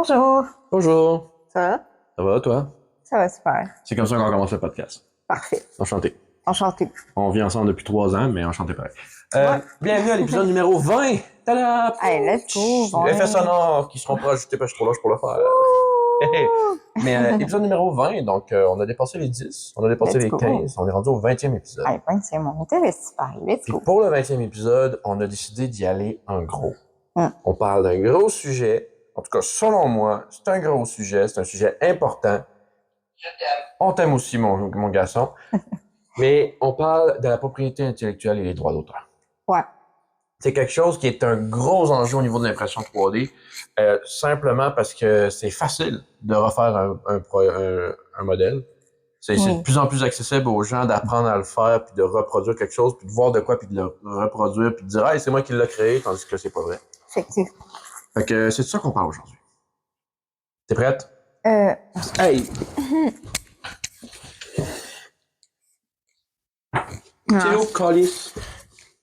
Bonjour, Bonjour, ça va? ça va toi? Ça va super. C'est comme ça qu'on commence le podcast. Parfait. Enchanté. Enchantée. On vit ensemble depuis 3 ans, mais enchanté pareil. Ouais. Bienvenue à l'épisode numéro 20! Tada! Allez, let's go, 20. Effets sonores qui seront pas ajoutés parce que je suis trop lâche pour le faire. Mais épisode numéro 20, donc on a dépassé les 10, on a dépassé Let's les go. 15, on est rendu au 20e épisode. Allez, point, c'est mon hôtel, c'est pareil. Let's Puis go. pour le 20e épisode, on a décidé d'y aller en gros. On parle d'un gros sujet. En tout cas, selon moi, c'est un gros sujet. C'est un sujet important. Je t'aime. On t'aime aussi, mon garçon. Mais on parle de la propriété intellectuelle et les droits d'auteur. Ouais. C'est quelque chose qui est un gros enjeu au niveau de l'impression 3D, simplement parce que c'est facile de refaire un modèle. C'est de plus en plus accessible aux gens d'apprendre à le faire, puis de reproduire quelque chose, puis de voir de quoi, puis de le reproduire, puis de dire « Hey, c'est moi qui l'ai créé », tandis que c'est pas vrai. Effectivement. Fait que c'est de ça qu'on parle aujourd'hui. T'es prête? Hey! T'es où, Calis?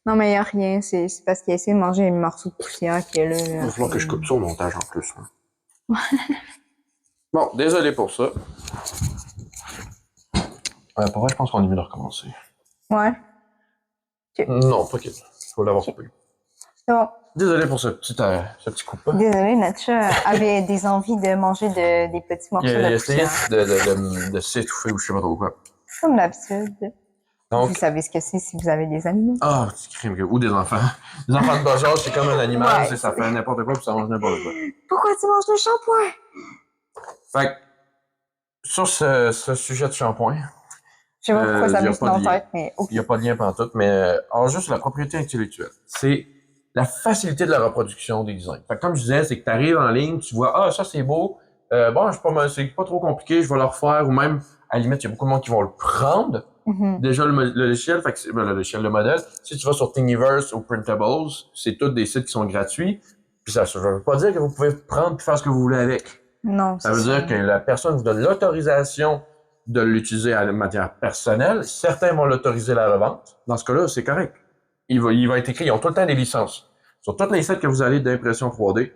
Non, mais il n'y a rien. C'est parce qu'il a essayé de manger un morceau de poussière qui est là. Il va falloir que je coupe ça au montage en plus. Hein. Bon, désolé pour ça. Pour vrai, je pense qu'on est mieux de recommencer. Ouais. Non, pas qu'il faut l'avoir coupé. C'est bon. Désolé pour ce petit coup pas. Désolée, notre chat avait des envies de manger des petits morceaux Il a de essayé poussière. de s'étouffer ou je sais pas trop quoi. Comme d'habitude. Donc, vous savez ce que c'est si vous avez des animaux. Ah, petit crime, ou des enfants. Les enfants de bas âge, c'est comme un animal, Ouais, ça fait n'importe quoi puis ça mange n'importe quoi. Pourquoi tu manges le shampoing? Fait que, sur ce sujet de shampoing, je sais pas pourquoi ça me met dans la tête, mais il n'y a pas de lien pantoute, mais juste la propriété intellectuelle, c'est la facilité de la reproduction des designs. Fait que comme je disais, c'est que tu arrives en ligne, tu vois, ah, ça c'est beau, bon, c'est pas trop compliqué, je vais le refaire, ou même, à la limite, il y a beaucoup de monde qui vont le prendre. Déjà, le logiciel, fait que le logiciel, le modèle, si tu vas sur Thingiverse ou Printables, c'est tous des sites qui sont gratuits. Puis ça ne veut pas dire que vous pouvez prendre et faire ce que vous voulez avec. Non, ça veut dire que la personne vous donne l'autorisation de l'utiliser à matière personnelle. Certains vont l'autoriser à la revente. Dans ce cas-là, c'est correct. Il va être écrit, ils ont tout le temps des licences. Sur tous les sites que vous allez d'impression 3D,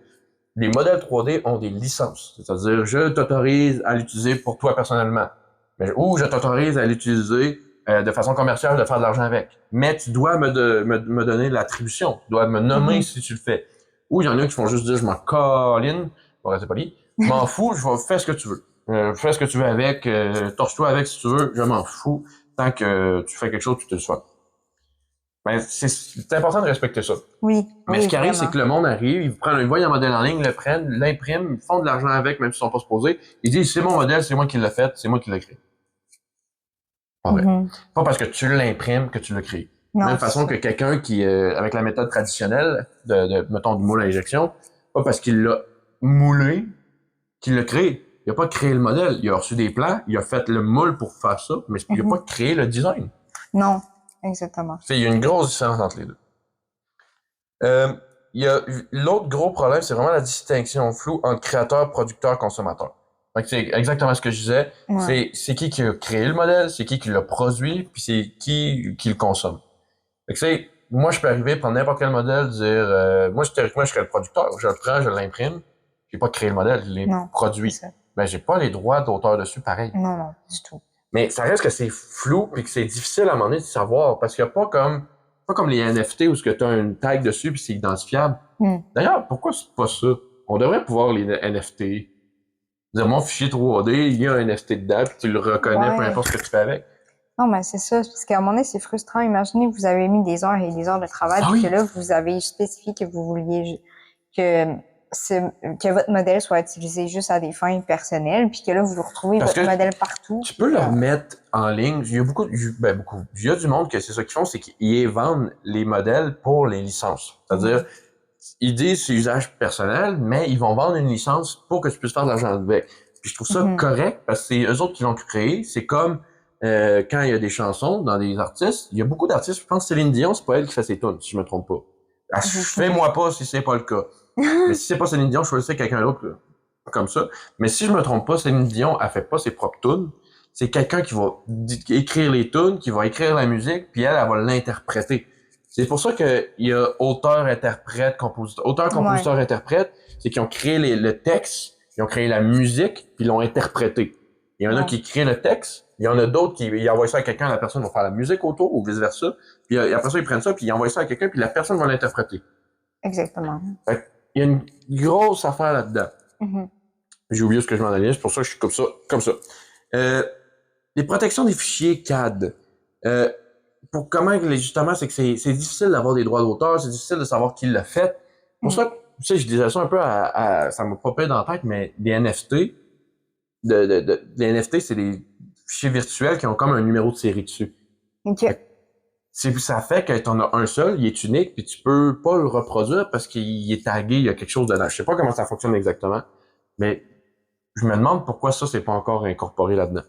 les modèles 3D ont des licences. C'est-à-dire, je t'autorise à l'utiliser pour toi personnellement. Ou je t'autorise à l'utiliser de façon commerciale, de faire de l'argent avec. Mais tu dois me donner l'attribution. Tu dois me nommer si tu le fais. Ou il y en a qui font juste dire, je m'en colline, on va rester poli, je m'en fous, je vais faire ce que tu veux. Fais ce que tu veux avec, torche-toi avec si tu veux, je m'en fous, tant que tu fais quelque chose, tu te le sois. Ben, c'est important de respecter ça. Oui. Mais ce qui arrive, c'est que le monde arrive, ils voient un modèle en ligne, le prennent, l'impriment, font de l'argent avec, même s'ils sont pas supposés. Ils disent, c'est mon modèle, c'est moi qui l'ai fait, c'est moi qui l'ai créé. Pas vrai. Pas parce que tu l'imprimes que tu l'as créé. De la même façon que quelqu'un qui, avec la méthode traditionnelle mettons, du moule à injection, pas parce qu'il l'a moulé qu'il l'a créé. Il a pas créé le modèle. Il a reçu des plans, il a fait le moule pour faire ça, mais il a pas créé le design. Non, exactement. Il y a une grosse différence entre les deux. Il y a l'autre gros problème, c'est vraiment la distinction floue entre créateur, producteur, consommateur. Donc, c'est exactement ce que je disais. Ouais. C'est qui a créé le modèle, c'est qui l'a produit, puis c'est qui le consomme. Fait que moi, je peux arriver, prendre n'importe quel modèle, dire, moi, théoriquement, je serais le producteur. Je le prends, je l'imprime. J'ai pas créé le modèle, je l'ai produit. Ben, j'ai pas les droits d'auteur dessus, pareil. Non, du tout. Mais ça reste que c'est flou, puis que c'est difficile à un moment donné de savoir, parce qu'il y a pas comme les NFT où tu as une tag dessus puis c'est identifiable. D'ailleurs, pourquoi c'est pas ça? On devrait pouvoir les NFT. Dire, mon fichier 3D, il y a un NFT dedans, puis tu le reconnais, peu importe ce que tu fais avec. Non, mais c'est ça, parce qu'à un moment donné, c'est frustrant. Imaginez que vous avez mis des heures et des heures de travail, puis que là, vous avez spécifié que vous vouliez que votre modèle soit utilisé juste à des fins personnelles, puis que là, vous retrouvez votre modèle partout. Tu peux le remettre en ligne. Il y a beaucoup. Il y a du monde que c'est ça qu'ils font, c'est qu'ils vendent les modèles pour les licences. C'est-à-dire, ils disent c'est usage personnel, mais ils vont vendre une licence pour que tu puisses faire de l'argent avec. Puis je trouve ça correct, parce que c'est eux autres qui l'ont créé. C'est comme quand il y a des chansons dans des artistes, il y a beaucoup d'artistes, je pense que Céline Dion, c'est pas elle qui fait ses tunes, si je me trompe pas. Fais-moi pas si c'est pas le cas. Mais si c'est pas Céline Dion, je choisissais quelqu'un d'autre comme ça. Mais si je me trompe pas, Céline Dion, elle fait pas ses propres tunes. C'est quelqu'un qui va écrire les tunes, qui va écrire la musique, puis elle va l'interpréter. C'est pour ça qu'il y a auteur, interprète, compositeur. Auteur, compositeur, interprète, c'est qu'ils ont créé le texte, Ils ont créé la musique, puis ils l'ont interprétée. Il y en a qui créent le texte, il y en a d'autres qui ils envoient ça à quelqu'un, la personne va faire la musique autour, ou vice-versa. Puis après ça, ils prennent ça, puis ils envoient ça à quelqu'un, puis la personne va l'interpréter. Exactement. Fait il y a une grosse affaire là-dedans. Mm-hmm. J'ai oublié ce que je m'en allais, c'est pour ça que je suis comme ça. Les protections des fichiers CAD. Pour comment, justement, c'est que c'est difficile d'avoir des droits d'auteur, c'est difficile de savoir qui l'a fait. Pour ça, tu sais, je disais ça un peu ça m'a popé dans la tête, mais des NFT, des NFT, c'est des fichiers virtuels qui ont comme un numéro de série dessus. OK. Ça fait que t'en as un seul, il est unique, puis tu peux pas le reproduire parce qu'il est tagué, il y a quelque chose dedans. Je sais pas comment ça fonctionne exactement, mais je me demande pourquoi ça, c'est pas encore incorporé là-dedans.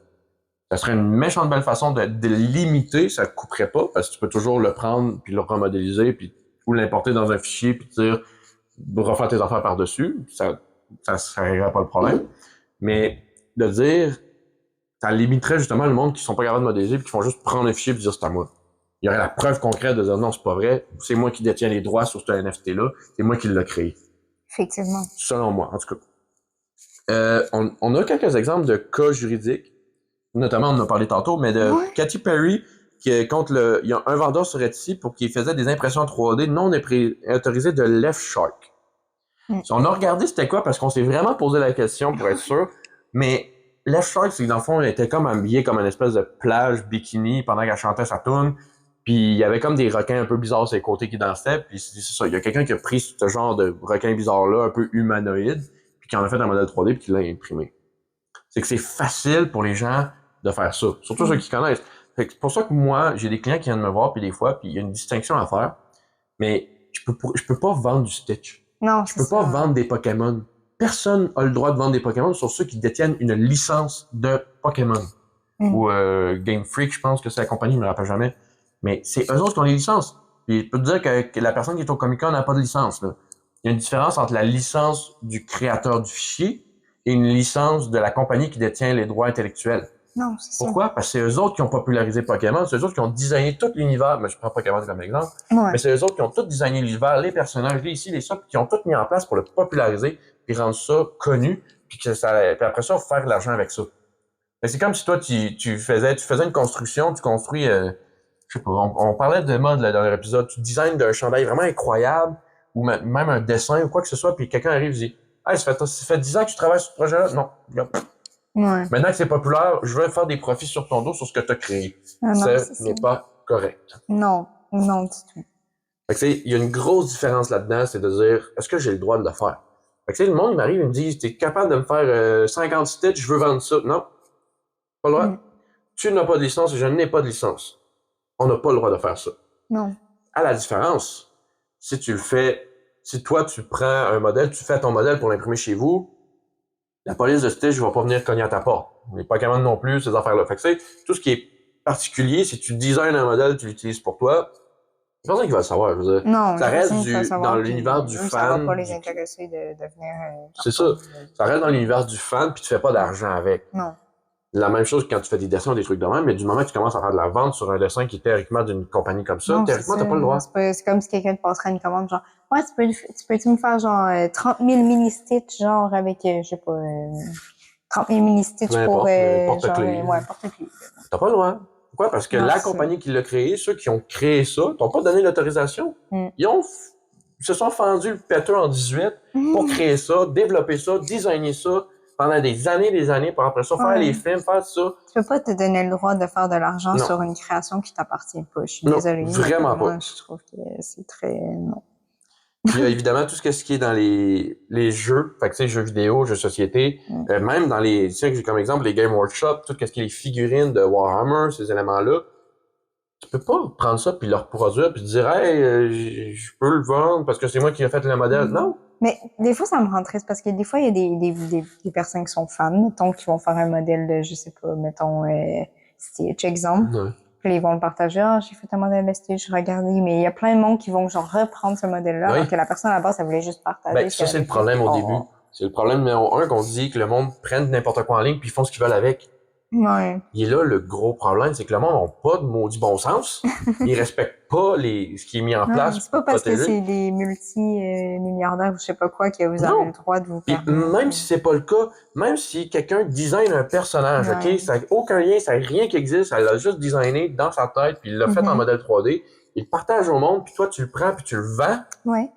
Ça serait une méchante belle façon de limiter, ça couperait pas, parce que tu peux toujours le prendre, puis le remodéliser, puis ou l'importer dans un fichier, puis dire, refaire tes affaires par-dessus, ça réglerait pas le problème. Mais de dire, ça limiterait justement le monde qui sont pas capables de modéliser, puis qui font juste prendre un fichier et dire c'est à moi. Il y aurait la preuve concrète de dire non, c'est pas vrai, c'est moi qui détiens les droits sur ce NFT-là, c'est moi qui l'ai créé. Effectivement. Selon moi, en tout cas. On a quelques exemples de cas juridiques, notamment on en a parlé tantôt, mais de Katy Perry, il y a un vendeur sur Etsy pour qu'il faisait des impressions 3D non autorisées de Left Shark. Si on a regardé c'était quoi, parce qu'on s'est vraiment posé la question pour être sûr, mais Left Shark, c'est que dans le fond, elle était comme habillée comme une espèce de plage bikini pendant qu'elle chantait sa tune. Puis il y avait comme des requins un peu bizarres sur les côtés qui dansaient. Puis c'est ça, il y a quelqu'un qui a pris ce genre de requin bizarre-là, un peu humanoïde, puis qui en a fait un modèle 3D puis qui l'a imprimé. C'est que c'est facile pour les gens de faire ça, surtout ceux qui connaissent. Fait que c'est pour ça que moi, j'ai des clients qui viennent me voir, puis des fois, puis il y a une distinction à faire, mais je peux pas vendre du Stitch. Non, je peux pas vendre des Pokémon. Personne a le droit de vendre des Pokémon sur ceux qui détiennent une licence de Pokémon. Ou Game Freak, je pense que c'est la compagnie, je me rappelle jamais. Mais c'est eux autres qui ont les licences. Puis je peux te dire que la personne qui est au Comic-Con n'a pas de licence. Là. Il y a une différence entre la licence du créateur du fichier et une licence de la compagnie qui détient les droits intellectuels. Non, c'est ça. Pourquoi? Parce que c'est eux autres qui ont popularisé Pokémon, c'est eux autres qui ont designé tout l'univers, mais je prends Pokémon comme exemple, mais c'est eux autres qui ont tout designé l'univers, les personnages, les ici, les ça, qui ont tout mis en place pour le populariser, puis rendre ça connu, puis après ça, faire de l'argent avec ça. Mais c'est comme si toi, tu faisais une construction, tu construis, je sais pas, on parlait de mode là, dans l'épisode, tu designes d'un chandail vraiment incroyable, ou même un dessin ou quoi que ce soit, puis quelqu'un arrive et dit « Hey, ça fait 10 ans que tu travailles sur ce projet-là? » Non. Maintenant que c'est populaire, je veux faire des profits sur ton dos sur ce que tu as créé. Ce n'est pas correct. Non, non du tout. Fait que il y a une grosse différence là-dedans, c'est de dire, est-ce que j'ai le droit de le faire? Fait que le monde m'arrive et me dit, t'es capable de me faire 50 stitches, je veux vendre ça. Non, pas le droit. Tu n'as pas de licence et je n'ai pas de licence. On n'a pas le droit de faire ça. Non. À la différence, si tu le fais, si toi tu prends un modèle, tu fais ton modèle pour l'imprimer chez vous, la police de Stitch va pas venir cogner à ta porte. Les Pokémon non plus, ces affaires-là. Fait que tout ce qui est particulier, si tu designes un modèle, tu l'utilises pour toi, c'est personne qui va le savoir. Je veux dire. Non, ça reste dans l'univers du fan. Ça va pas les intéresser de venir. C'est ça. Ça reste dans l'univers du fan, puis tu fais pas d'argent avec. Non. La même chose quand tu fais des dessins ou des trucs de même, mais du moment que tu commences à faire de la vente sur un dessin qui est théoriquement d'une compagnie comme ça, théoriquement, t'as pas le droit. C'est comme si quelqu'un te passerait une commande, genre, ouais, tu peux-tu me faire genre 30 000 mini-stitches, genre avec, je sais pas, 30 000 mini-stitches pour. Porte-clés. Ouais, porte-clés. T'as pas le droit. Pourquoi? Parce que la compagnie qui l'a créé, ceux qui ont créé ça, t'ont pas donné l'autorisation. Ils se sont fendus le péteux en 18 pour créer ça, développer ça, designer ça pendant des années pour après ça faire les films, faire ça. Tu peux pas te donner le droit de faire de l'argent sur une création qui t'appartient pas. Je suis désolée. Vraiment pas. Je trouve que c'est très... Non. Puis il y a évidemment tout ce qui est dans les jeux, fait que tu sais, jeux vidéo, jeux société, même dans les, tu sais, comme exemple les Game Workshop, tout ce qui est les figurines de Warhammer, ces éléments-là, tu peux pas prendre ça puis le reproduire puis dire hey, je peux le vendre parce que c'est moi qui ai fait le modèle. Non. Mais des fois ça me rend triste parce que des fois il y a des personnes qui sont fans, mettons, qui vont faire un modèle de, je sais pas, mettons Stitch exemple. Puis ils vont le partager. Ah, j'ai fait un modèle de Stitch, regardez. Mais il y a plein de monde qui vont genre reprendre ce modèle-là, alors que la personne à la base, elle voulait juste partager. Ben, ça, c'est le problème au début. C'est le problème numéro 1 qu'on dit que le monde prenne n'importe quoi en ligne puis ils font ce qu'ils veulent avec. Ouais. Il est là le gros problème, c'est que le monde n'a pas de maudit bon sens. Ils respectent pas ce qui est mis en Non, place c'est pour pas parce que protéger. c'est des multi-milliardaires ou je sais pas quoi que vous avez Non! le droit de vous Puis permettre. même si c'est pas le cas, même si quelqu'un design un personnage, Ouais. OK, ça n'a aucun lien, ça n'a rien qui existe, ça l'a juste designé dans sa tête, puis il l'a fait en Mhm. modèle 3D, il le partage au monde, puis toi, tu le prends, puis tu le vends, Ouais.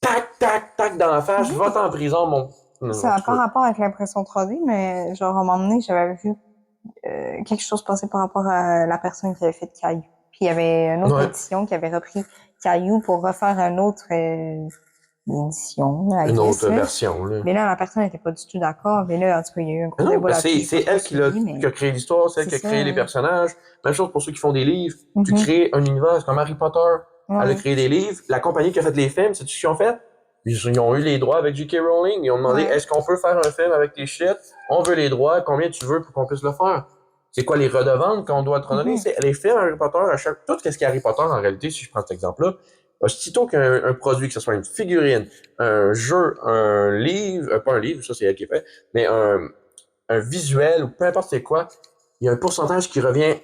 tac, tac, tac, dans la face, Mhm. va-t'en en prison, mon... Non, Ça en n'a tout pas cas. rapport avec l'impression 3D, mais genre, à un moment donné, j'avais vu quelque chose passer par rapport à la personne qui avait fait Caillou. Puis il y avait une autre Ouais. édition qui avait repris Caillou pour refaire une autre édition, I Une guess, autre là. version, là. Mais là, la personne n'était pas du tout d'accord. Mais là, en tout cas, il y a eu un gros Non, débat ben là-dessus. J'ai c'est pas trop elle suivi, mais qui a créé l'histoire, c'est elle qui c'est a ça. créé les personnages. Même chose pour ceux qui font des livres. Tu Mhm. crées un univers comme Harry Potter. Elle a Ouais. créé des livres. La compagnie qui a fait les films, c'est ce qu'ils ont fait. Ils ont eu les droits avec J.K. Rowling. Ils ont demandé, Ouais. est-ce qu'on peut faire un film avec tes shit? On veut les droits. Combien tu veux pour qu'on puisse le faire? C'est quoi les redevances qu'on doit te redonner? Mhm. C'est les films Harry Potter, tout ce qui est Harry Potter, en réalité, si je prends cet exemple-là, aussitôt qu'un produit, que ce soit une figurine, un jeu, un livre, pas un livre, ça c'est elle qui est fait, mais un visuel ou peu importe c'est quoi, il y a un pourcentage qui revient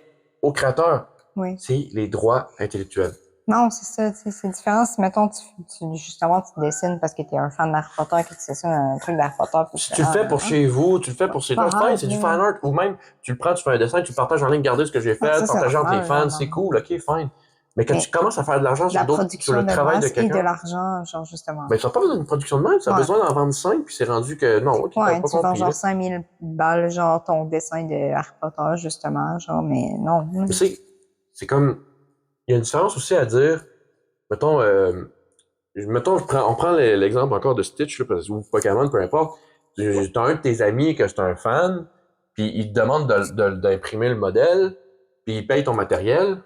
au créateur. Oui. C'est les droits intellectuels. Non, c'est ça, tu sais, c'est différent. Si, mettons, justement, tu dessines parce que t'es un fan d'Harry Potter, que tu dessines un truc d'Harry Potter, puis Si tu le fais pour chez vous, tu le fais pour chez toi, fine, c'est du fan art. Ou même, tu le prends, tu fais un dessin, tu le partages en ligne, regardez ce que j'ai Ouais, fait, ça, c'est partager entre les normal, fans, genre, c'est non. cool, ok, fine. Mais quand tu Mais commences à faire de l'argent de la sur production le de travail de masse et de quelqu'un, l'argent, genre, justement. ben, ça n'a pas besoin d'une production de même, ça a Ouais. besoin d'en vendre 5, puis c'est rendu que, non, ok, t'as Ouais, pas tu vends compris, là. genre 5000 balles, genre, ton dessin de Harry Potter, justement, genre, mais non. Mais c'est comme, il y a une différence aussi à dire, mettons, on prend l'exemple encore de Stitch, là, ou Pokémon, peu importe. T'as un de tes amis que c'est un fan, puis il te demande d'imprimer le modèle, puis il paye ton matériel.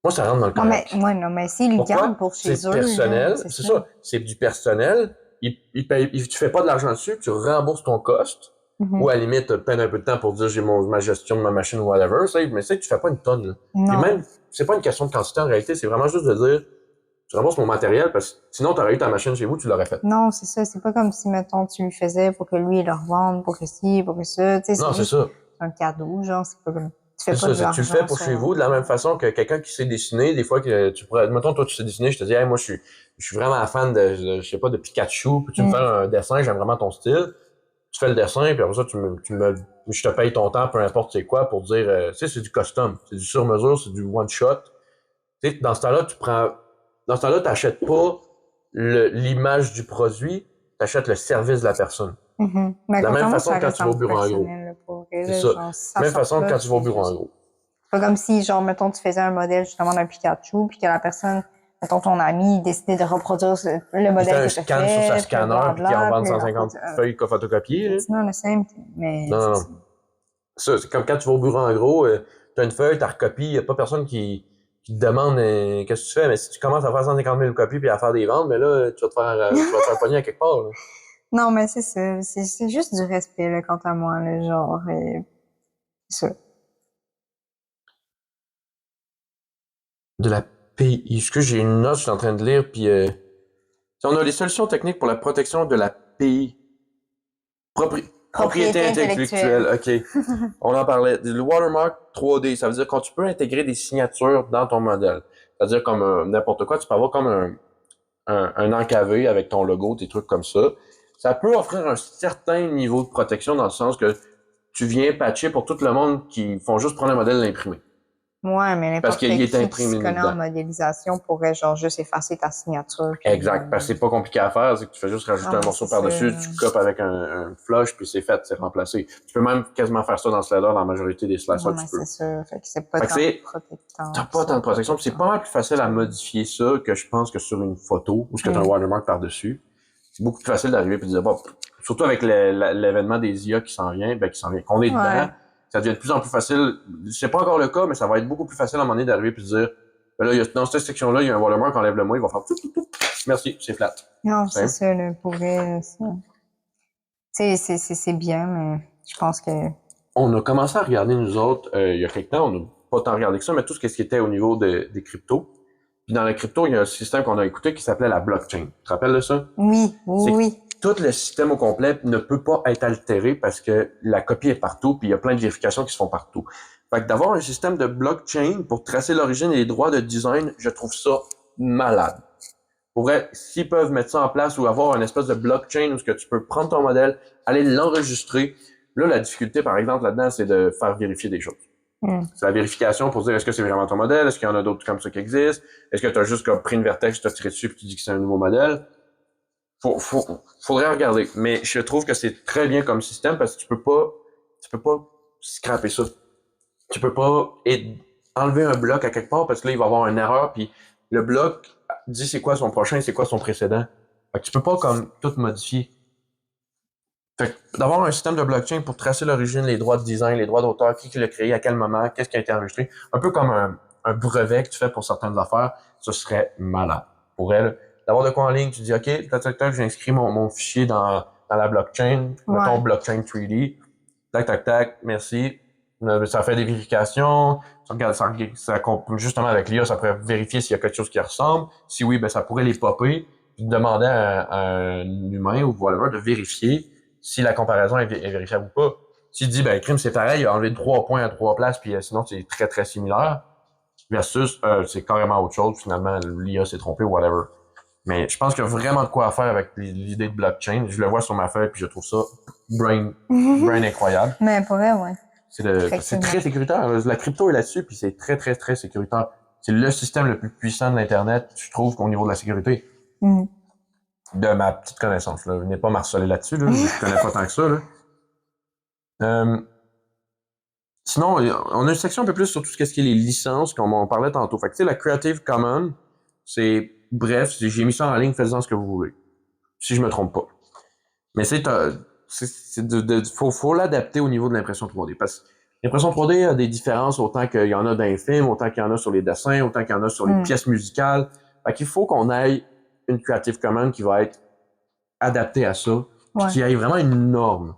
Moi, ça rentre dans le Non, mais, correct. ouais, non, mais s'ils le gardent Pourquoi? pour chez C'est eux, là, personnel, c'est c'est ça. ça, c'est du personnel. Tu fais pas de l'argent dessus, tu rembourses ton cost. Mhm. Ou à la limite, tu peines un peu de temps pour dire j'ai ma gestion de ma machine ou whatever, mais c'est que tu fais pas une tonne. Là. Puis Non. même, c'est pas une question de quantité en réalité, c'est vraiment juste de dire tu rembourses mon matériel parce que sinon tu aurais eu ta machine chez vous, tu l'aurais faite. Non, c'est ça. C'est pas comme si, mettons, tu lui faisais pour que lui, il le revende, pour que ci, pour que ça. Tu sais, Non, c'est c'est juste ça. un cadeau, genre, c'est pas comme, tu fais C'est pas ça, de c'est que tu le fais l'argent pour sur. chez vous, de la même façon que quelqu'un qui sait dessiner, des fois que tu pourrais, mettons, toi, tu sais dessiner, je te dis, hey, moi, je suis vraiment fan je sais pas, de Pikachu, peux-tu me Mm. faire un dessin, j'aime vraiment ton style. Tu fais le dessin, puis après ça, je te paye ton temps, peu importe c'est quoi, pour dire, tu sais, c'est du custom, c'est du sur-mesure, c'est du one-shot. Tu sais, dans ce temps-là, t'achètes pas l'image du produit, t'achètes le service de la personne. Mhm. Mais De la même quant à moi, façon ça que quand reste tu vas dans au le bureau en gros. personnel, là, pour vrai, C'est là, ça. genre, si ça Même sort façon que là, quand tu vas au c'est bureau en juste. gros. C'est pas comme si, genre, mettons, tu faisais un modèle, justement, d'un Pikachu, puis que la personne, mettons, ton ami, décidait de reproduire le Il fait modèle un que t'as scan sur sa fait, puis le scanner, puis qu'il en blabla, vende puis le 150 reproduire. feuilles photocopiées. Là. It's not the same thing, mais Non, non, c'est non. ça. Ça, c'est comme quand tu vas au bureau en gros, t'as une feuille, t'as recopies, il n'y a pas personne qui te demande qu'est-ce que tu fais, mais si tu commences à faire 150 000 copies puis à faire des ventes, mais là, tu vas te faire pogner à quelque part. Là. Non, mais c'est ça. C'est juste du respect, là, quant à moi, là, genre, c'est ça. De la PI. Excuse, j'ai une note, je suis en train de lire, puis on a les solutions techniques pour la protection de la PI. Propriété intellectuelle, ok. On en parlait. Le watermark 3D, ça veut dire quand tu peux intégrer des signatures dans ton modèle. C'est-à-dire comme n'importe quoi, tu peux avoir comme un encavé avec ton logo, des trucs comme ça. Ça peut offrir un certain niveau de protection dans le sens que tu viens patcher pour tout le monde qui font juste prendre un modèle et l'imprimer. Ouais, mais Parce n'importe qu'il est qui imprimé se connaît en dedans. modélisation pourrait, genre, juste effacer ta signature. Puis, Exact, parce que c'est pas compliqué à faire, c'est que tu fais juste rajouter un non, morceau c'est ça. par-dessus, tu copes avec un flush, puis c'est fait, c'est remplacé. Tu peux même quasiment faire ça dans Slider, dans la majorité des sliders, Ouais, mais tu peux. c'est ça. Fait que c'est pas Fait que tant c'est, protectant. t'as pas tant de protection, puis c'est pas mal plus facile à modifier ça que je pense que sur une photo, ou ce que t'as un watermark par-dessus. C'est beaucoup plus facile d'arriver et de dire, bon, surtout avec l'événement des IA qui s'en vient, qu'on est dedans, Ouais. ça devient de plus en plus facile. C'est pas encore le cas, mais ça va être beaucoup plus facile à un moment donné d'arriver et de dire, ben là, dans cette section-là, il y a un watermark, enlève-le moi, il va faire tout, tout, tout. Merci, c'est flat. Non, c'est Simple. ça, là, pour vrai, ça. C'est bien, mais je pense que. On a commencé à regarder, nous autres, il y a quelque temps, on n'a pas tant regardé que ça, mais tout ce qui était au niveau des cryptos. Puis dans la crypto, il y a un système qu'on a écouté qui s'appelait la blockchain. Tu te rappelles de ça? Oui, oui, C'est oui. tout le système au complet ne peut pas être altéré parce que la copie est partout, puis il y a plein de vérifications qui se font partout. Fait que d'avoir un système de blockchain pour tracer l'origine et les droits de design, je trouve ça malade. Pour vrai, s'ils peuvent mettre ça en place ou avoir une espèce de blockchain où ce que tu peux prendre ton modèle, aller l'enregistrer. Là, la difficulté, par exemple, là-dedans, c'est de faire vérifier des choses. C'est la vérification pour dire est-ce que c'est vraiment ton modèle, est-ce qu'il y en a d'autres comme ça qui existent, est-ce que tu as juste comme, pris une vertex, tu as tiré dessus et tu dis que c'est un nouveau modèle. Faudrait regarder. Mais je trouve que c'est très bien comme système parce que tu peux pas scraper ça. Tu peux pas enlever un bloc à quelque part parce que là, il va y avoir une erreur puis le bloc dit c'est quoi son prochain, c'est quoi son précédent. Fait que tu peux pas comme tout modifier. Fait que d'avoir un système de blockchain pour tracer l'origine, les droits de design, les droits d'auteur, qui l'a créé, à quel moment, qu'est-ce qui a été enregistré, un peu comme un brevet que tu fais pour certaines affaires, ce serait malade. Pour elle, d'avoir de quoi en ligne, tu dis, OK, tac, tac, j'inscris mon fichier dans la blockchain, mettons blockchain 3D, tac, tac, tac, merci. Ça fait des vérifications, ça regarde, justement avec l'IA, ça pourrait vérifier s'il y a quelque chose qui ressemble. Si oui, ben ça pourrait les popper, puis demander à un humain ou whatever de vérifier si la comparaison est vérifiable ou pas. S'il dit, ben, crime, c'est pareil, il a enlevé 3 points à 3 places, puis sinon, c'est très, très similaire, versus, c'est carrément autre chose, finalement, l'IA s'est trompé ou whatever. Mais je pense qu'il y a vraiment de quoi faire avec l'idée de blockchain. Je le vois sur ma feuille, puis je trouve ça brain incroyable. Mais pour vrai, ouais. C'est très sécuritaire. La crypto est là-dessus, puis c'est très, très, très sécuritaire. C'est le système le plus puissant de l'Internet, je trouve, au niveau de la sécurité. De ma petite connaissance, là. Venez pas m'harceler là-dessus, là. Je connais pas tant que ça, là. Sinon, on a une section un peu plus sur tout ce qui est les licences, comme on parlait tantôt. Fait que, tu sais, la Creative Commons, c'est, bref, j'ai mis ça en ligne, faites-en ce que vous voulez. Si je me trompe pas. Mais faut l'adapter au niveau de l'impression 3D. Parce que l'impression 3D a des différences autant qu'il y en a dans les films, autant qu'il y en a sur les dessins, autant qu'il y en a sur les pièces musicales. Fait qu'il faut qu'on ait une Creative Commons qui va être adaptée à ça, puis qu'il y ait vraiment une norme.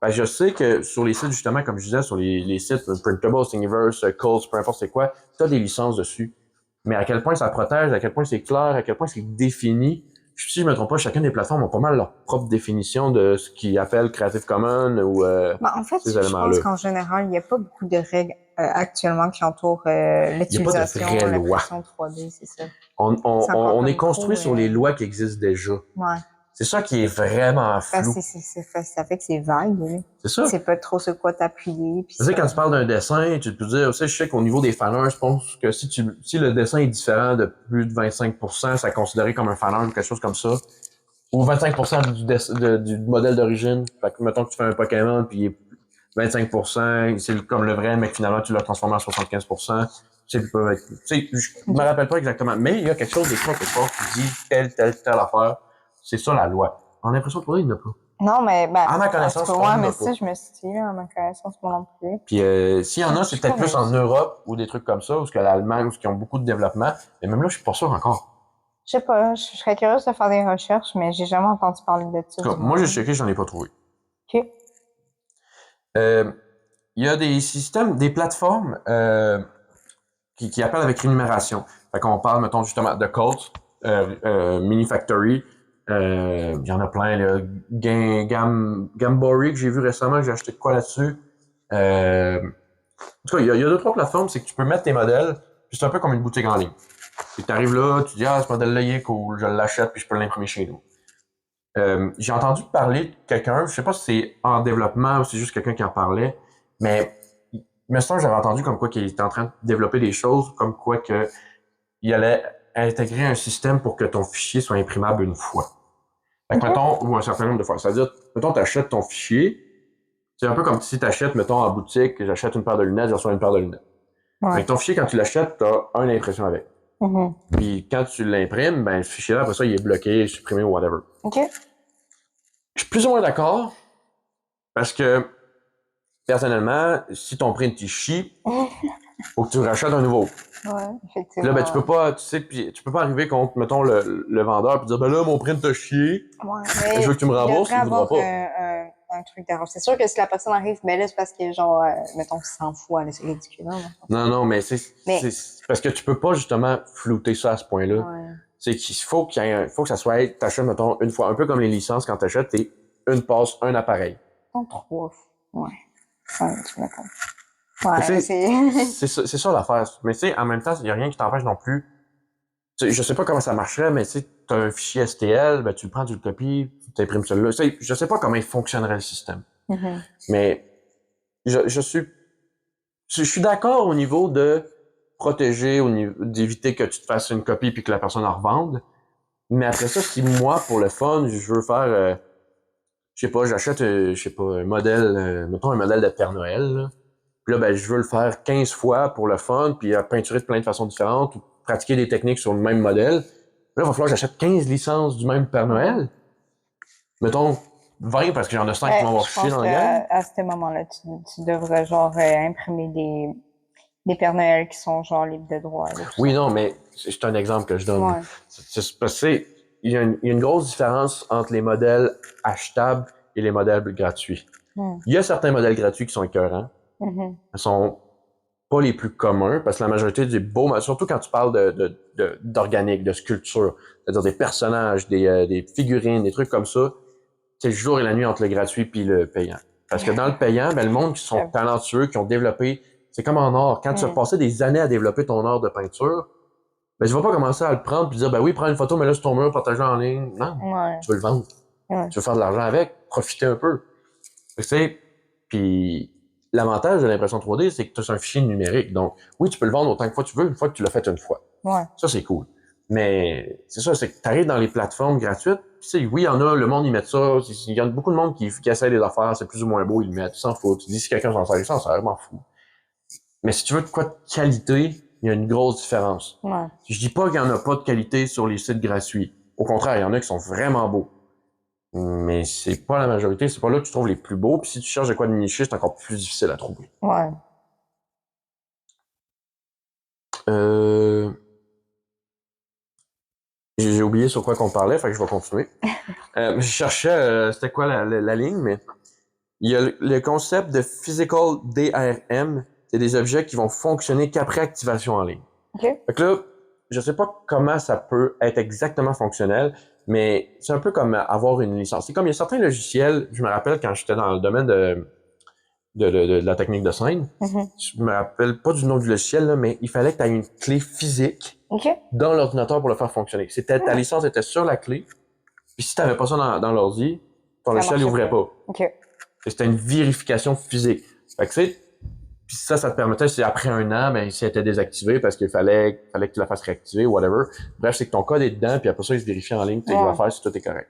Fait que je sais que sur les sites, justement, comme je disais, sur les sites Printable, Thingiverse, Coles, peu importe c'est quoi, tu as des licences dessus. Mais à quel point ça protège, à quel point c'est clair, à quel point c'est défini. Si je me trompe pas, chacune des plateformes ont pas mal leur propre définition de ce qu'ils appellent Creative Commons ou en fait, ces éléments-là. Je pense qu'en général, il n'y a pas beaucoup de règles actuellement qui entourent l'utilisation de l'impression 3D, c'est ça. On est construit sur les lois qui existent déjà. Ouais. C'est ça qui est vraiment flou. Ça fait que c'est vague. C'est ça. C'est pas trop sur quoi t'appuyer. Tu sais, quand tu parles d'un dessin, tu peux dire, je sais qu'au niveau des fanarts, je pense que si le dessin est différent de plus de 25%, c'est considéré comme un fanart ou quelque chose comme ça. Ou 25% du modèle d'origine. Fait que, mettons que tu fais un Pokémon, puis 25%, c'est comme le vrai, mais que finalement, tu l'as transformé en 75%. Je me rappelle pas exactement. Mais il y a quelque chose d'écrit quelque part qui dit telle affaire. C'est ça, la loi. En impression 3D, il n'y en a pas. Non, mais à ma connaissance, mais ça, je me suis dit, à ma connaissance, moi non plus. Puis s'il y en a, c'est peut-être plus en Europe ou des trucs comme ça, ou ce que l'Allemagne, ou ce qui ont beaucoup de développement. Mais même là, je suis pas sûr encore. Je sais pas, je serais curieuse de faire des recherches, mais j'ai jamais entendu parler de ça. Moi, j'ai checké, j'en ai pas trouvé. OK. Il y a des systèmes, des plateformes qui appellent avec rémunération. Fait qu'on parle, mettons, justement, de Colt, Minifactory. Il y en a plein, là. Gambori, que j'ai vu récemment, que j'ai acheté de quoi là-dessus. En tout cas, il y a 2-3 plateformes, c'est que tu peux mettre tes modèles, puis c'est un peu comme une boutique en ligne. Puis tu arrives là, tu dis, ce modèle-là, il est cool, je l'achète, puis je peux l'imprimer chez nous. J'ai entendu parler de quelqu'un, je sais pas si c'est en développement ou si c'est juste quelqu'un qui en parlait, mais ça, j'avais entendu comme quoi qu'il était en train de développer des choses, comme quoi que il allait intégrer un système pour que ton fichier soit imprimable une fois. Fait que, mettons, ou un certain nombre de fois. C'est-à-dire, mettons, tu achètes ton fichier, c'est un peu comme si tu achètes, mettons, en boutique, j'achète une paire de lunettes, je reçois une paire de lunettes. Fait que ton fichier, quand tu l'achètes, tu as une impression avec. Puis quand tu l'imprimes, ben, ce fichier-là, après ça, il est bloqué, supprimé ou whatever. OK. Je suis plus ou moins d'accord, parce que, personnellement, si ton print il chie, faut que tu rachètes un nouveau. Ouais, effectivement. Puis là, ben, tu peux pas arriver contre, mettons, le vendeur pis dire, ben là, mon print t'a chié. Ouais, mais je veux que tu me rembourses, il voudra pas. Un truc d'erreur. C'est sûr que si la personne arrive, ben là, c'est parce que, genre, mettons, 100 fois, là, c'est ridicule, hein. Non, mais c'est parce que tu peux pas, justement, flouter ça à ce point-là. Ouais. C'est faut que ça soit, t'achètes, mettons, une fois, un peu comme les licences, quand t'achètes, t'es une passe, un appareil. En 3. Ouais. 5, je me compte. Ouais, c'est ça l'affaire. Mais tu sais, en même temps, il n'y a rien qui t'empêche non plus. Je sais pas comment ça marcherait, mais tu sais, t'as un fichier STL, ben tu le prends, tu le copies, tu imprimes celui-là. Tu sais, je sais pas comment il fonctionnerait le système. Mm-hmm. Mais je suis d'accord au niveau de protéger, au niveau d'éviter que tu te fasses une copie puis que la personne en revende. Mais après ça, si moi, pour le fun, je veux faire, je sais pas, j'achète, je sais pas, un modèle, mettons un modèle de Père Noël, là. Puis là, ben, je veux le faire 15 fois pour le fun, puis peinturer de plein de façons différentes, ou pratiquer des techniques sur le même modèle. Là, il va falloir que j'achète 15 licences du même Père Noël. Mettons 20, parce qu'il y en a 5 qui vont avoir chier dans la gang. À ce moment-là, tu devrais genre imprimer des Pères Noël qui sont genre libres de droit. Là, Oui, non, mais c'est un exemple que je donne. Ouais. Parce que il y a une grosse différence entre les modèles achetables et les modèles gratuits. Il y a certains modèles gratuits qui sont écœurants. Ils sont pas les plus communs, parce que la majorité des beaux, surtout quand tu parles d'organique, de sculpture, c'est-à-dire des personnages, des figurines, des trucs comme ça, c'est le jour et la nuit entre le gratuit puis le payant. Parce que dans le payant, ben, le monde qui sont talentueux, qui ont développé, c'est comme en art. Quand tu as passé des années à développer ton art de peinture, ben, tu vas pas commencer à le prendre puis dire, ben oui, prends une photo, mais là, sur ton mur, partage-la en ligne. Non. Tu veux le vendre. Tu veux faire de l'argent avec, profiter un peu. Tu sais, puis l'avantage de l'impression 3D, c'est que tu as un fichier numérique. Donc, oui, tu peux le vendre autant de fois que tu veux, une fois que tu l'as fait une fois. Ça, c'est cool. Mais c'est ça, c'est que tu arrives dans les plateformes gratuites, tu sais, oui, il y en a, le monde, ils mettent ça, il y a beaucoup de monde qui essaie des affaires, c'est plus ou moins beau, ils le mettent, ils s'en foutent. Tu dis si quelqu'un s'en sert, m'en fous. Mais si tu veux de quoi de qualité, il y a une grosse différence. Je dis pas qu'il y en a pas de qualité sur les sites gratuits. Au contraire, il y en a qui sont vraiment beaux. Mais c'est pas la majorité, c'est pas là que tu trouves les plus beaux. Puis si tu cherches de quoi de nicher, c'est encore plus difficile à trouver. J'ai oublié sur quoi qu'on parlait, fait que je vais continuer. Je cherchais, c'était quoi la ligne, mais il y a le concept de Physical DRM, c'est des objets qui vont fonctionner qu'après activation en ligne. Fait que là, je sais pas comment ça peut être exactement fonctionnel, mais c'est un peu comme avoir une licence. C'est comme il y a certains logiciels, je me rappelle quand j'étais dans le domaine de la technique de scène, je me rappelle pas du nom du logiciel, là, mais il fallait que tu aies une clé physique dans l'ordinateur pour le faire fonctionner. Ta licence était sur la clé, puis si tu n'avais pas ça dans l'ordi, ton logiciel n'ouvrait pas. C'était une vérification physique. Fait que puis ça te permettait, si après un an, ben, si elle était désactivée parce qu'il fallait que tu la fasses réactiver, whatever. Bref, c'est que ton code est dedans, puis après ça, il se vérifie en ligne tes affaires si tout est correct.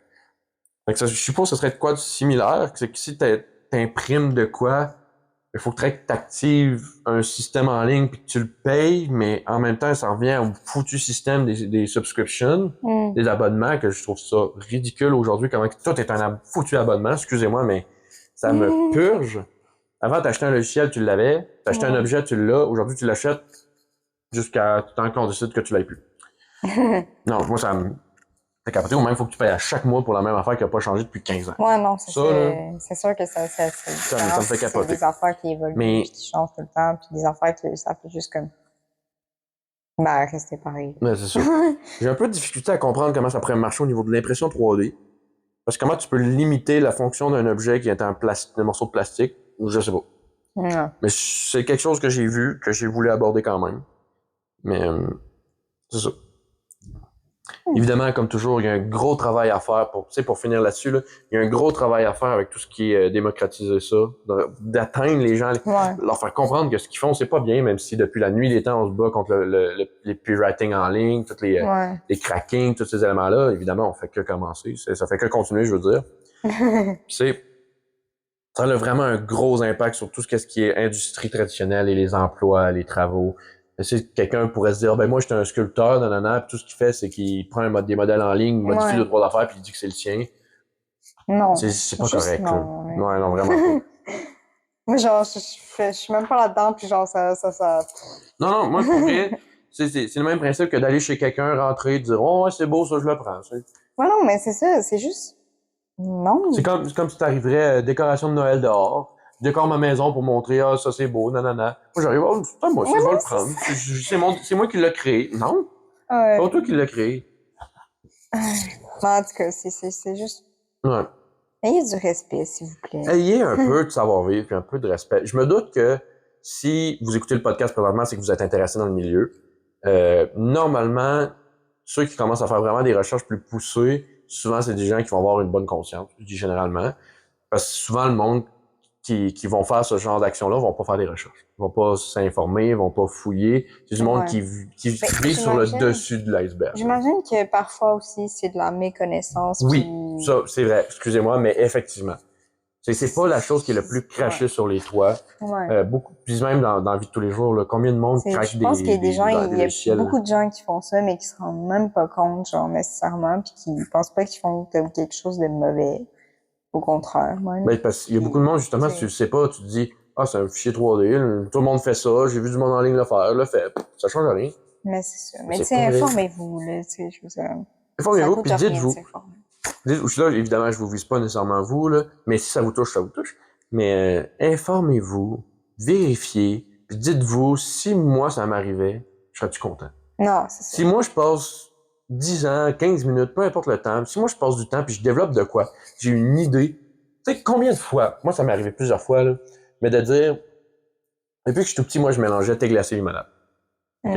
Fait que ça, je suppose que ce serait de quoi de similaire, c'est que si t'imprimes de quoi, il faut que tu actives un système en ligne puis que tu le payes, mais en même temps, ça revient au foutu système des subscriptions, des abonnements, que je trouve ça ridicule aujourd'hui, comment tout est un foutu abonnement, excusez-moi, mais ça me purge. Avant, t'achetais un logiciel, tu l'avais. T'achetais un objet, tu l'as. Aujourd'hui, tu l'achètes jusqu'à tant qu'on décide que tu l'aies plus. Non, moi, ça me... T'es capoté, ou même, il faut que tu payes à chaque mois pour la même affaire qui n'a pas changé depuis 15 ans. Ouais, non, c'est sûr que ça me fait capoter. C'est des affaires qui évoluent, qui changent tout le temps, puis des affaires qui, ça fait juste comme... Ben, rester pareil. Mais c'est ça. J'ai un peu de difficulté à comprendre comment ça pourrait marcher au niveau de l'impression 3D. Parce que comment tu peux limiter la fonction d'un objet qui est un morceau de plastique, je sais pas. Mais c'est quelque chose que j'ai vu, que j'ai voulu aborder quand même. Mais c'est ça. Évidemment, comme toujours, il y a un gros travail à faire pour finir là-dessus, là, il y a un gros travail à faire avec tout ce qui est démocratiser ça, d'atteindre les gens, leur faire comprendre que ce qu'ils font, c'est pas bien, même si depuis la nuit des temps, on se bat contre les pirating en ligne, tous les cracking, tous ces éléments-là. Évidemment, on fait que commencer. Ça fait que continuer, je veux dire. Ça a vraiment un gros impact sur tout ce qui est industrie traditionnelle et les emplois, les travaux. Si quelqu'un pourrait se dire, ben moi, j'étais un sculpteur, nanana, puis tout ce qu'il fait, c'est qu'il prend des modèles en ligne, modifie le droit d'affaires, puis il dit que c'est le sien. Non. C'est pas correct, non, là. Ouais, non, vraiment pas. Moi, genre, je suis même pas là-dedans, puis genre, ça... Non, moi, pour vrai, c'est le même principe que d'aller chez quelqu'un, rentrer, dire, oh, ouais, c'est beau, ça, je le prends. Ouais, non, mais c'est ça, c'est juste... Non. C'est comme si t'arriverais décoration de Noël dehors. Je décore ma maison pour montrer, ah, ça c'est beau, nanana. Moi, j'arrive, oh, c'est pas moi, je vais le prendre. C'est moi qui l'ai créé. Non. C'est pas toi qui l'as créé. En tout cas, c'est juste... Ouais. Ayez du respect, s'il vous plaît. Ayez un peu de savoir-vivre puis un peu de respect. Je me doute que si vous écoutez le podcast présentement, c'est que vous êtes intéressé dans le milieu. Normalement, ceux qui commencent à faire vraiment des recherches plus poussées, souvent, c'est des gens qui vont avoir une bonne conscience, je dis généralement. Parce que souvent, le monde qui vont faire ce genre d'action-là vont pas faire des recherches. Ils vont pas s'informer, ils vont pas fouiller. C'est du monde qui vit sur le dessus de l'iceberg. J'imagine que parfois aussi, c'est de la méconnaissance. Oui, puis... ça, c'est vrai. Excusez-moi, mais effectivement. C'est pas la chose qui est le plus crachée sur les toits. Beaucoup, puis même dans la vie de tous les jours, là, combien de monde crache je pense qu'il y a des gens, il y a logiciels. beaucoup de gens qui font ça, mais qui se rendent même pas compte, genre, nécessairement, puis qui pensent pas qu'ils font quelque chose de mauvais. Au contraire, même. Ben, parce qu'il y a beaucoup de monde, justement, si tu le sais pas, tu te dis, ah, c'est un fichier 3D, tout le monde fait ça, j'ai vu du monde en ligne le faire, le fait, ça change rien. Mais c'est ça. Mais tu sais, informez-vous, là, tu sais, je veux dire. Informez-vous, puis dites-vous. Là, évidemment, je vous vise pas nécessairement vous, là, mais si ça vous touche, ça vous touche. Mais informez-vous, vérifiez, puis dites-vous, si moi ça m'arrivait, je serais-tu content? Non, c'est ça. Si moi je passe 10 ans, 15 minutes, peu importe le temps, si moi je passe du temps puis je développe de quoi, j'ai une idée. Tu sais, combien de fois, moi ça m'est arrivé plusieurs fois, là, mais de dire, depuis que je suis tout petit, moi je mélangeais thé glacé et limonade. OK?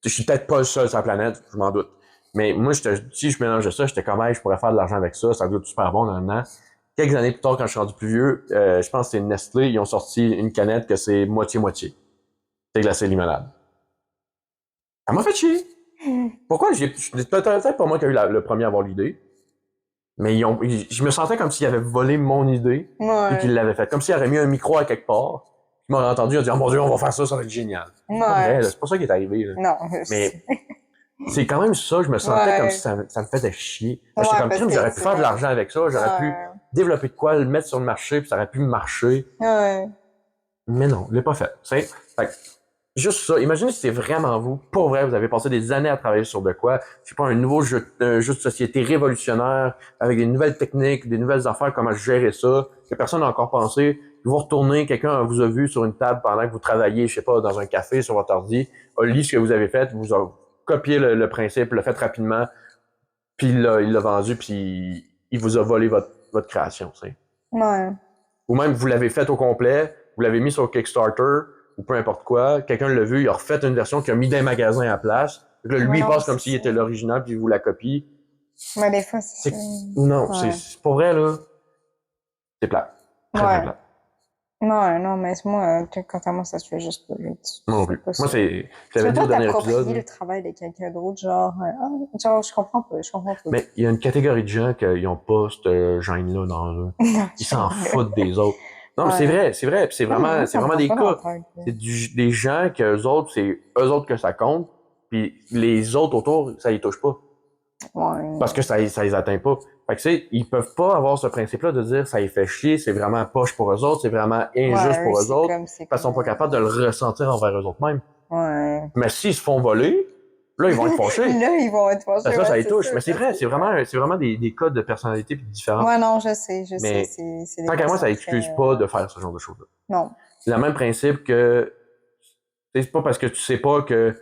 Je suis peut-être pas le seul sur la planète, je m'en doute. Mais moi, si je mélangeais ça, j'étais comme, hey, je pourrais faire de l'argent avec ça, ça doit être super bon, nan. Quelques années plus tard, quand je suis rendu plus vieux, je pense que c'est Nestlé, ils ont sorti une canette que c'est moitié-moitié. Thé glacé et limonade. Ça m'a fait chier. Pourquoi? Peut-être pas moi qui a eu le premier à avoir l'idée. Mais je me sentais comme s'ils avaient volé mon idée. Et qu'ils l'avaient fait. Comme s'ils auraient mis un micro à quelque part. Ils m'auraient entendu, ils ont dit, oh mon Dieu, on va faire ça, ça va être génial. C'est pas vrai, c'est pas ça qui est arrivé. Là. Non. Mais c'est quand même ça, je me sentais comme si ça me faisait chier. J'étais comme, crime, j'aurais pu faire de l'argent avec ça, j'aurais pu développer de quoi, le mettre sur le marché, puis ça aurait pu marcher. Mais non, je l'ai pas fait. Fait juste ça. Imaginez si c'est vraiment vous, pour vrai, vous avez passé des années à travailler sur de quoi. Je sais pas, un nouveau jeu de société révolutionnaire, avec des nouvelles techniques, des nouvelles affaires, comment gérer ça, que personne n'a encore pensé. Vous retournez, quelqu'un vous a vu sur une table pendant que vous travaillez, je sais pas, dans un café, sur votre ordi, a lu ce que vous avez fait, vous a copié le principe, l'a fait rapidement, puis il l'a vendu, puis il vous a volé votre création, tu sais. Ou même, vous l'avez fait au complet, vous l'avez mis sur Kickstarter, ou peu importe quoi, quelqu'un l'a vu, il a refait une version qu'il a mis dans un magasin à la place. Là, lui, il passe comme s'il était l'original, puis il vous la copie. Mais des fois, c'est... Non, c'est pour vrai, là. C'est plat. Très plat. Non, mais moi, quant à moi, ça se fait juste pas. Non plus. Moi, c'est... Tu peux pas t'approprier le travail de quelqu'un d'autre, genre, je comprends pas. Mais il y a une catégorie de gens qui n'ont pas ce gêne-là dans eux. Ils s'en foutent des autres. Non, mais c'est vrai, puis c'est vraiment des cas. C'est des gens que eux autres, c'est eux autres que ça compte, puis les autres autour, ça les touche pas. Parce que ça les atteint pas. Fait que tu sais, ils peuvent pas avoir ce principe-là de dire ça les fait chier, c'est vraiment poche pour eux autres, c'est vraiment injuste pour eux autres, parce qu'ils sont pas capables de le ressentir envers eux autres mêmes. Mais s'ils se font voler, là, ils vont être fâchés. Là, ils vont être fâchés. Ça les touche. Mais c'est vrai, c'est vraiment des codes de personnalité différents. Ouais, non, je sais. Mais tant qu'à moi, ça excuse pas de faire ce genre de choses-là. Non. C'est le même principe que c'est pas parce que tu sais pas que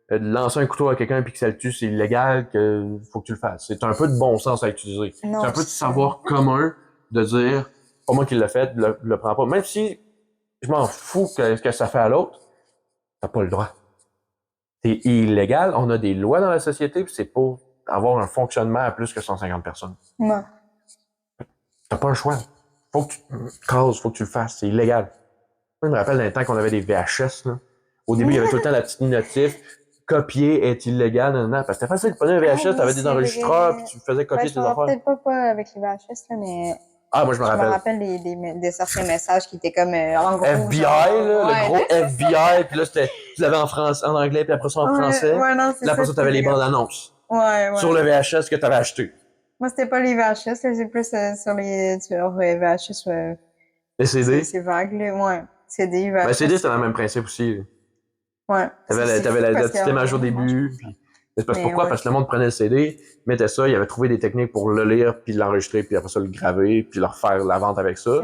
de lancer un couteau à quelqu'un puis que ça le tue, c'est illégal que faut que tu le fasses. C'est un peu de bon sens à utiliser. C'est un peu de savoir commun de dire, pas moi qui l'ai fait, le prends pas. Même si je m'en fous que ça fait à l'autre, t'as pas le droit. C'est illégal, on a des lois dans la société puis c'est pour avoir un fonctionnement à plus que 150 personnes. Non. T'as pas le choix. Faut que tu faut que tu le fasses, c'est illégal. Je me rappelle d'un temps qu'on avait des VHS, là. Au début, il y avait tout le temps la petite notif. Copier est illégal, parce que c'était facile de prendre un VHS, t'avais des enregistreurs, puis tu faisais copier tes affaires. Peut-être pas avec les VHS, là, mais... Ah, moi, je me rappelle. Je me rappelle des certains messages qui étaient comme, en gros, FBI, là, le gros FBI, puis là, tu l'avais en français, en anglais, puis après ça, en français. Ouais, non, c'est ça. Là, après ça, t'avais les bandes annonces. Ouais. Sur le VHS que t'avais acheté. Moi, c'était pas les VHS, là, c'est plus sur les VHS. Les CD? C'est vague, là, ouais. CD, VHS. Ben, CD, c'était le même principe aussi. Ouais. T'avais la petite image au début, puis... Mais pourquoi? Parce que le monde prenait le CD, mettait ça, il avait trouvé des techniques pour le lire, puis l'enregistrer, puis après ça, le graver, puis leur faire la vente avec ça.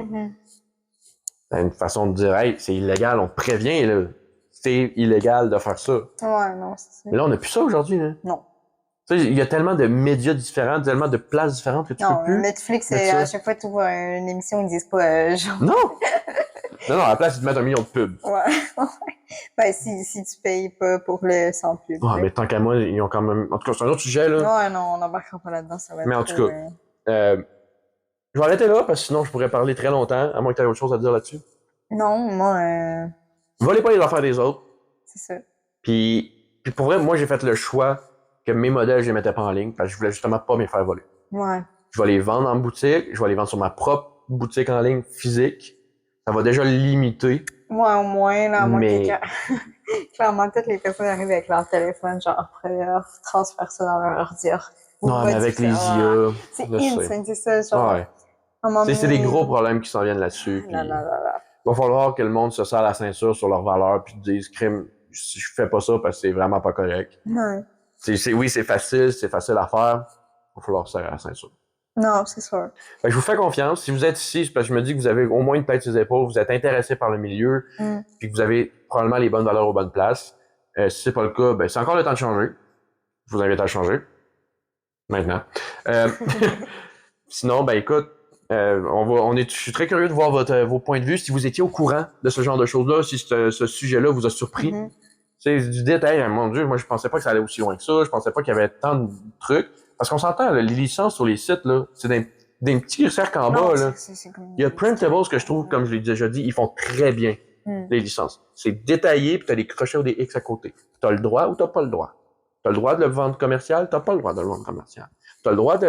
C'est une façon de dire, hey, c'est illégal, on te prévient, là. C'est illégal de faire ça. Ouais, non, c'est ça. Mais là, on n'a plus ça aujourd'hui, là. Non. Tu sais, il y a tellement de médias différents, tellement de places différentes que tu peux plus. Netflix, à chaque fois que tu vois une émission, ils disent pas genre. Non! Non, à la place, ils te mettent 1 million de pubs. Ouais. Ben, si tu payes pas pour le sans pub. Ouais, mais tant qu'à moi, ils ont quand même. En tout cas, c'est un autre sujet, là. Ouais, non, on n'embarquera pas là-dedans, ça va être. Mais en tout cas, je vais arrêter là, parce que sinon, je pourrais parler très longtemps, à moins que tu aies autre chose à dire là-dessus. Non, moi, Volez pas les affaires des autres. c'est ça. Puis pour vrai, moi, j'ai fait le choix que mes modèles, je les mettais pas en ligne, parce que je voulais justement pas me faire voler. Ouais. Je vais les vendre en boutique, je vais les vendre sur ma propre boutique en ligne physique. Ça va déjà limiter. Moi, au moins, là, moi, mais... clairement, toutes les personnes arrivent avec leur téléphone, genre, après, transfèrent ça dans leur ordi. Non, mais avec les IA. C'est insane, c'est ça, genre. Ouais. C'est des gros problèmes qui s'en viennent là-dessus. Puis il va falloir que le monde se serre la ceinture sur leurs valeurs puis disent, crime, je fais pas ça parce que c'est vraiment pas correct. Ouais. Oui, c'est facile à faire. Il va falloir se serrer la ceinture. Non, c'est sûr. Fait que je vous fais confiance. Si vous êtes ici, c'est parce que je me dis que vous avez au moins une tête sur les épaules, vous êtes intéressé par le milieu, puis que vous avez probablement les bonnes valeurs aux bonnes places. Si c'est pas le cas, ben c'est encore le temps de changer. Je vous invite à changer. Maintenant. Sinon, ben écoute, je suis très curieux de voir vos points de vue. Si vous étiez au courant de ce genre de choses-là, si ce sujet-là vous a surpris. Tu sais, du détail, mon Dieu, moi je pensais pas que ça allait aussi loin que ça. Je pensais pas qu'il y avait tant de trucs. Parce qu'on s'entend, là, les licences sur les sites, là, c'est des petits cercles en bas. Là. Il y a Printables que je trouve, comme je l'ai déjà dit, ils font très bien les licences. C'est détaillé, puis t'as des crochets ou des X à côté. T'as le droit ou t'as pas le droit. T'as le droit de le vendre commercial, t'as pas le droit de le vendre commercial. T'as le droit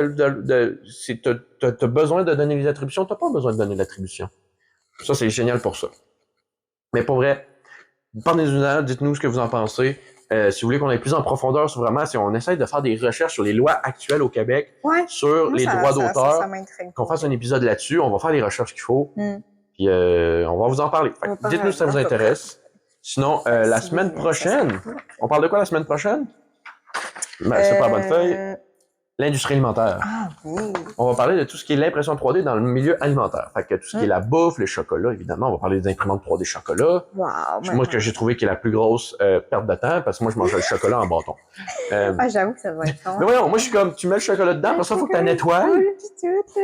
si t'as besoin de donner les attributions, t'as pas besoin de donner l'attribution. Ça, c'est génial pour ça. Mais pour vrai, parlez-nous, dites-nous ce que vous en pensez. Si vous voulez qu'on aille plus en profondeur sur vraiment, si on essaie de faire des recherches sur les lois actuelles au Québec, sur les droits d'auteur, qu'on fasse un épisode là-dessus, on va faire les recherches qu'il faut, puis on va vous en parler. Dites-nous si ça vous intéresse. Sinon, la semaine prochaine, on parle de quoi la semaine prochaine? Ben, c'est pas la bonne feuille. L'industrie alimentaire. Ah oui. On va parler de tout ce qui est l'impression 3D dans le milieu alimentaire. Fait que tout ce qui est la bouffe, le chocolat, évidemment. On va parler des imprimantes 3D chocolat. Wow. Moi, ce que j'ai trouvé qui est la plus grosse perte de temps, parce que moi, je mange le chocolat en bâton. J'avoue que ça va être Mais voyons, moi, je suis comme, tu mets le chocolat dedans, après ça, il faut que tu la nettoies.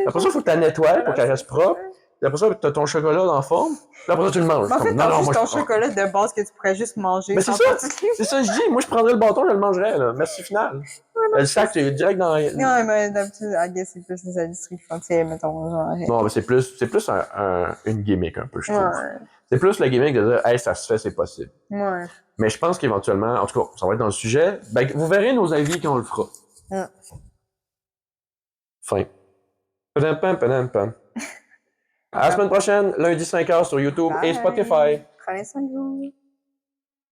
Après ça, il faut que tu la nettoies pour qu'elle reste propre. Puis après ça, tu as ton chocolat dans la forme. Puis après ça, tu le manges. En fait, t'as juste ton chocolat de base que tu pourrais juste manger. Mais c'est ça, je dis. Moi, je prendrais le bâton, je le mangerais, là. Merci final. Le sac, tu es direct dans... Non, mais d'habitude, c'est plus les industries qui font, tu sais, mettons, genre... Non, mais c'est plus une gimmick, un peu, je trouve. C'est plus la gimmick de dire, hey, ça se fait, c'est possible. Ouais. Mais je pense qu'éventuellement, en tout cas, ça va être dans le sujet. Ben, vous verrez nos avis quand on le fera. Fin. Padam, pam, padam, pam. À la semaine prochaine, lundi 5h sur YouTube et Spotify. Prenez soin de vous.